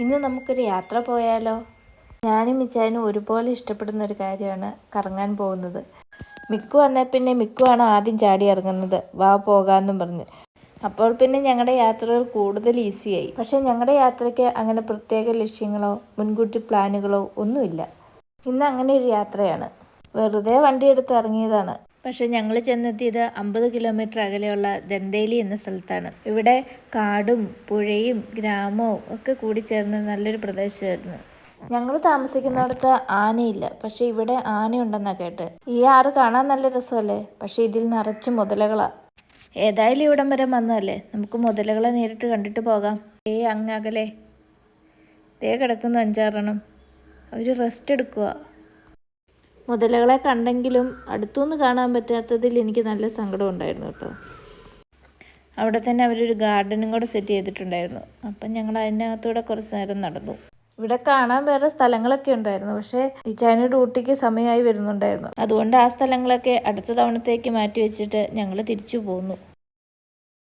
ഇന്ന് നമുക്കൊരു യാത്ര പോയാലോ? ഞാനും മിച്ചാനും ഒരുപോലെ ഇഷ്ടപ്പെടുന്ന ഒരു കാര്യമാണ് കറങ്ങാൻ പോകുന്നത്. മിക്കു വന്നാൽ പിന്നെ മിക്കുവാണ് ആദ്യം ചാടി ഇറങ്ങുന്നത്, വാ പോകാമെന്നും പറഞ്ഞ്. അപ്പോൾ പിന്നെ ഞങ്ങളുടെ യാത്രകൾ കൂടുതൽ ഈസിയായി. പക്ഷേ ഞങ്ങളുടെ യാത്രയ്ക്ക് അങ്ങനെ പ്രത്യേക ലക്ഷ്യങ്ങളോ മുൻകൂട്ടി പ്ലാനുകളോ ഒന്നുമില്ല. ഇന്ന് അങ്ങനെ ഒരു യാത്രയാണ്. വെറുതെ വണ്ടി എടുത്ത് ഇറങ്ങിയതാണ്. പക്ഷെ ഞങ്ങൾ ചെന്നെത്തിയത് 50 കിലോമീറ്റർ അകലെയുള്ള ദന്തേലി എന്ന സ്ഥലത്താണ്. ഇവിടെ കാടും പുഴയും ഗ്രാമവും ഒക്കെ കൂടി ചേർന്ന നല്ലൊരു പ്രദേശമായിരുന്നു. ഞങ്ങൾ താമസിക്കുന്നിടത്ത് ആനയില്ല, പക്ഷെ ഇവിടെ ആനയുണ്ടെന്നാണ് കേട്ട്. ഈ ആറ് കാണാൻ നല്ല രസമല്ലേ, പക്ഷെ ഇതിൽ നിറച്ച് മുതലകളാ. ഏതായാലും ഇവിടം വരെ വന്നതല്ലേ, നമുക്ക് മുതലകളെ നേരിട്ട് കണ്ടിട്ട് പോകാം. അങ്ങ് അകലെ കിടക്കുന്നു 5-6 അവർ റെസ്റ്റ് എടുക്കുക. മുതലകളെ കണ്ടെങ്കിലും അടുത്തുനിന്ന് കാണാൻ പറ്റാത്തതിൽ എനിക്ക് നല്ല സങ്കടം ഉണ്ടായിരുന്നു കേട്ടോ. അവിടെ തന്നെ അവരൊരു ഗാർഡനും കൂടെ സെറ്റ് ചെയ്തിട്ടുണ്ടായിരുന്നു. അപ്പം ഞങ്ങൾ അതിനകത്തൂടെ കുറച്ച് നേരം നടന്നു. ഇവിടെ കാണാൻ വേറെ സ്ഥലങ്ങളൊക്കെ ഉണ്ടായിരുന്നു, പക്ഷേ ഇച്ചാന് ഡ്യൂട്ടിക്ക് സമയമായി വരുന്നുണ്ടായിരുന്നു. അതുകൊണ്ട് ആ സ്ഥലങ്ങളൊക്കെ അടുത്ത തവണത്തേക്ക് മാറ്റി വെച്ചിട്ട് ഞങ്ങൾ തിരിച്ചു പോന്നു.